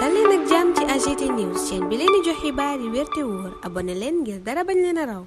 dal leen ak jàmm ci AGT News chaîne bi leen di jox xibaar yi wér te wóor abonné leen ngir dara bañ leen a raw.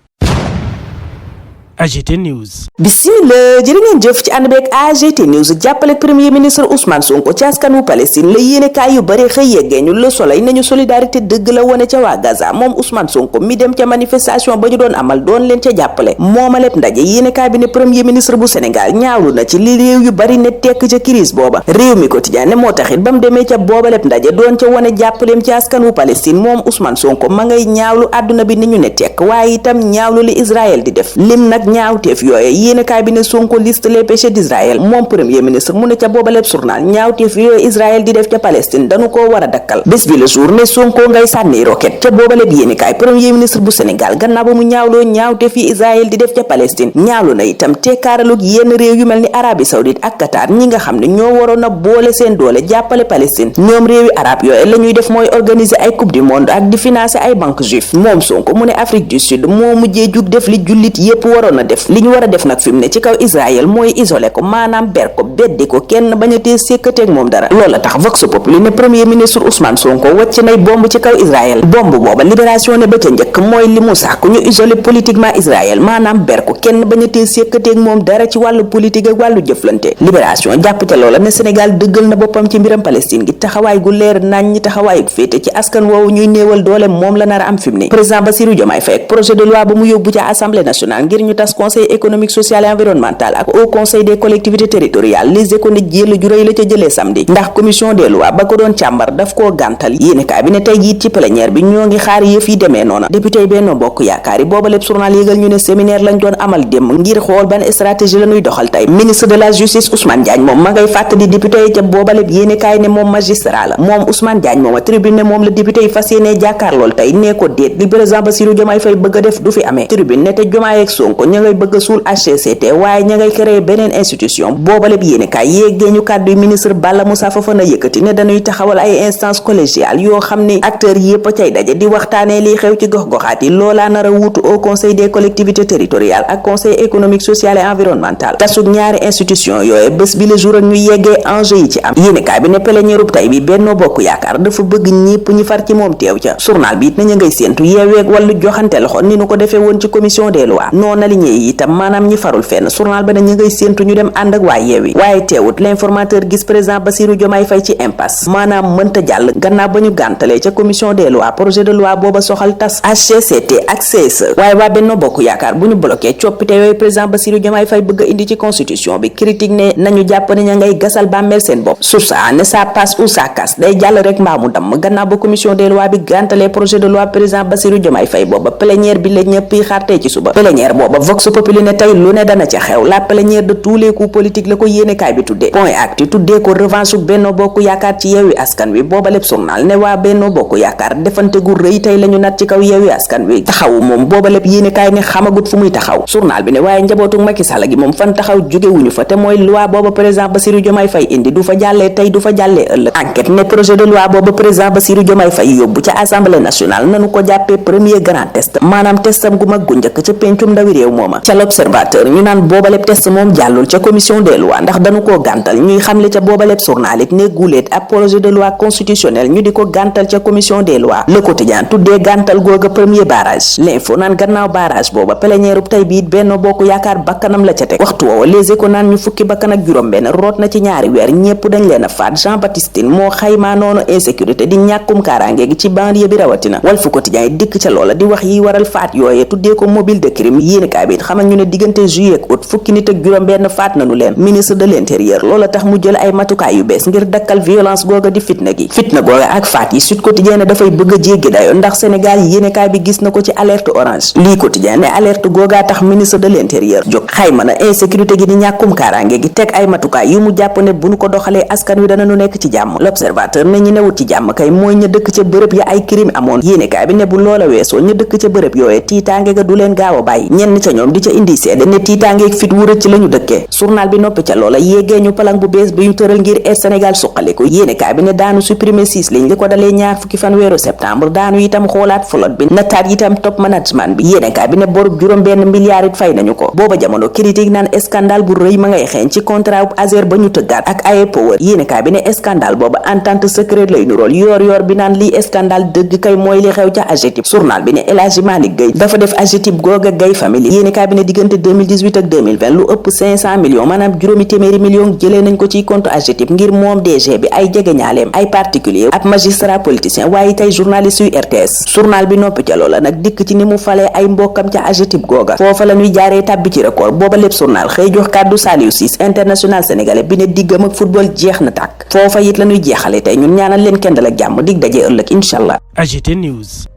AGT News. Bismillah, jërë ngeen jëf ci ànd beeg AGT News. jàppale premier ministre Ousmane Sonko ci askanu Palestine la yéenekaay yu bari xëy yeggee ñu Le Soleil nañu solidarité dëgg la wone ca waa Gaza. moom Ousmane Sonko mi dem ca manifestation ba ñu doon amal doon leen ca jàppale moomaleb ndaje yéenekaay bi ne premier ministre bu Sénégal ñaawlu na ci li réew yu bari ne tekk ca crise booba. réew mi quotidien ne moo taxit ba mu demee ca boobaleb ndaje doon ca wone jàppaleem ci askanu Palestine moom Ousmane Sonko ma ngay ñaawlu àdduna bi ni ñu ne tekk waaye itam ñaawlu li Israël di def lim nag ñaawteef yooye yéenekaay bi ne Sonko liste les péchés d'Israël moom premier ministre mu ne ca boobaleb journal ñaawteef yooye Israël di def ca Palestine dañu koo war a dakkal. bés bi le jour ne Sonko ngay sànni roquette ca boobaleb yéenekaay premier ministre bu Sénégal gannaaw ba mu ñaawloo ñaawteef yi Israël di def ca Palestine ñaawlu na itam teekaaralug yenn réew yu mel ni Arabie Saoudite ak Qatar ñi nga xam ne ñoo waroon a boole seen doole jàppale Palestine. ñoom réewi arab yooye la ñuy def mooy organiser ay coupe du monde ak di financer ay banque juif moom Sonko mu ne Afrique du Sud moo mujjee jug def li jullit yépp waroon a def li ñu war a def nag fi mu ne ci kaw Israël mooy isolé ko maanaam ber ko beddi ko kenn bañ a tee sékkateeg moom dara. loolu la tax Vox Populi ne premier ministre Ousmane Sonko wàcc nay bomb ci kaw Israël bomb booba Libération ne ba ca njëkk mooy li mu sàkku ñu isolé politiquement Israël maanaam ber ko kenn bañ a tee sékkateeg moom dara ci wàllu politique ak wàllu jëflante. Libération jàppate loola ne Sénégal dëggal na boppam ci mbiram Palestine gi taxawaay gu leer nañ ñi taxawaay gu féete ci askan woowu ñuy néewal doole moom la nar a am fi mu ne. président Bassirou Diomaye Faye ak projet de loi ba mu yóbbu ca assemblée nationale ngir ñu tas conseil économique social et environnemental ak au conseil des collectivités territoriales les économiques jéelu ju rëy la ca jëlee samedi ndax commission des lois ba ko doon càmbar daf koo gàntal yéenekaay bi ne tey jiit ci plénière bi ñoo ngi xaar yëf yi demee noona député yi Benno Bokk Yaakaar yi booba lépp journal yégal ñu ne séminaire lañ doon amal démb ngir xool ban stratégie la ñuy doxal tey ministre de la justice Ousmane Diagne moom ma ngay fàttali député yi ca booba lépp yéenekaay ne moom magistrat la moom Ousmane Diagne moom a tribune ne moom la député yi fas yéenee jàkkaar lool tey nee ko déet li président Bassirou Diomaye Faye bëgg a def du fi amee tribune ne te Diomaye ak Sonko ña ngay bëgg a suul HCCT waaye ña ngay créer beneen institution boobale bi yéenekaay yéegee ñu kàddu ministre Balla Moussa Fofana yëkkati ne dañuy taxawal ay instance collégiale yoo xam ne acteurs yépp a cay daje di waxtaanee liy xew ci gox-goxaat yi loolaa nar a wuutu au conseil des collectivités territoriales ak conseil économique social et environnemental tasug ñaari institution yooye bés bi le jour ak ñu yeggee enjeu yi ci am yéenekaay bi ne plénière tey bi Benno Bokk Yaakaar dafa bëgg ñépp ñi far ci moom teew ca journal bi it nañu ngay séentu yeeweeg wàllu joxante loxo ni nu ko defee woon ci commission des lois noona li ñee itam maanaam ñi farul fenn journal ba ne ñu ngay séentu ñu dem ànd ak waa Yewwi waaye teewut l'informateur gis président Bassirou Diomaye Faye ci impasse maanaam mënta jàll gannaaw ba ñu gàntalee ca commission des lois projet de loi booba soxal tas HCCT ak CSE waaye waa Benno Bokk Yaakaar bu ñu bloqué coppite yooyu président Bassirou Diomaye Faye bëgg a indi ci constitution bi critique ne nañu jàpp ne ña ngay gasal bàmmeel seen bopp susa ne ça passe ou ça casse day jàll rek mbaa mu damm gannaaw ba commission des lois bi gàntalee projet de loi président Bassirou Diomaye Faye booba plénière bi la ñëpp yi xaar tey ci suba plénière booba Vox Populi ne tey lu ne dana ca xew la plénière de tous les coups politiques la ko yéenekaay bi tuddee point actu tuddee ko revanche Benno Bokk Yaakaar ci Yewwi Askan Wi booba lépp journal ne waa Benno Bokk Yaakaar defante gu rëy tey la ñu nat ci kaw Yewwi Askan Wi taxawu moom booba lépp yéenekaay ne xamagut fu muy taxaw journal bi ne waaye njabootu Macky Sall gi moom fan taxaw jógewuñu fa te mooy loi booba président Bassirou Diomaye Faye indi du fa jàllee tey du fa jàllee ëllëg enquête ne projet de loi booba président Bassirou Diomaye Faye yóbbu ca assemblée nationale nanu ko jàppee premier grand test maanaam testam gu mag gu njëkk ca pencum ndawi réew mooma ca l'observateur ñu naan boobaleb test moom jàllul ca commission des lois ndax dañu koo gàntal ñuy xamle ca boobaleb journal it ne guuleet ab projet de loi constitutionnel ñu di ko gàntal ca commission des lois le quotidien tuddee gàntal googa premier barrage l'info naan gannaaw barrage booba plénière tey bi it Benno Bokk Yaakaar bakkanam la ca teg waxtu woowa les échos naan ñu fukki bakkan ak juróom benn root na ci ñaari weer ñépp dañ leen a faat Jean Baptiste Tine moo xaymaa noonu insécurité di ñàkkum kaaraange gi ci banlieue bi rawatina Walf Quotidien dikk ca loola di wax yi waral faat yooye tuddee ko mobile de crime yéenekaay bi xamal ñu ne diggante juillet ak août fukki nit ak juróom benn faat nañu leen ministre de l'intérieur loola tax mu jël ay matukaay yu bees ngir dakkal violence googa di fitna googa ak faat yi Sud Quotidien ne dafay bëgg a jéggi dayo ndax Sénégal yéenekaay bi gis na ko ci alerte orange lii Quotidien ne alerte googa tax ministre de l'intérieur jóg xayma na insécurité gi di ñàkkum kaaraange gi teg ay matukaay yu mu jàpp ne bu nu ko doxalee askan wi danañu nekk ci jàmm l'observateur ne ñi newut ci jàmm kay mooy ña dëkk ca bërëb ya ay crime amoon yéenekaay bi ne bu loola weesoo ña dëkk ca bërëb yooye tiitaange ga du leen gaaw a bàyyi ñenn ca ñoom di ca indi seede ne tiitaangeeg fit wu rëcc la ñu dëkkee. journal bi noppi ca loola yéegee ñu palang bu bees bi ñu tëral ngir Air Sénégal suqaliku yéenekaay bi ne daanu supprimer 6 lignes li ko dalee ñaar fukki fan weeru septembre daanu itam xoolaat flotte bi nataat itam top management bi yéenekaay bi ne borub juróom benn milliard it fay nañu ko. booba jamono critique naan scandale bu rëy ma ngay xeeñ ci contrat bu Azer ba ñu tëggaat ak AE Power yéenekaay bi ne scandale booba entente secret lay nurool yoor bi naan lii scandale dëgg kay mooy li xew ca AGETIP. journal bi ne El Hadji Malick Gueye dafa def AGETIP googa Gueye famille yéenekaay bi ne diggante 2018 ak 2020 lu ëpp 500 millions maanaam juróomi téeméeri millions jëlee nañ ko ci compte AGETIP ngir moom DG bi ay jegeñaaleem ay particulier ab magistrat politicien waaye tey journaliste yu RTS. journal bi noppi ca loola nag dikk ci ni mu falee ay mbokkam ca AGETIP googa foofa la ñuy jaaree tàbbi ci record booba lépp journal xëy jox kàddu Saliou Ciss international sénégalais bi ne diggam ak football jeex na tàkk foofa it la ñuy jeexale tey ñun ñaanal leen kenn dal ak jàmm dig daje ëllëg incha allah. AGT News.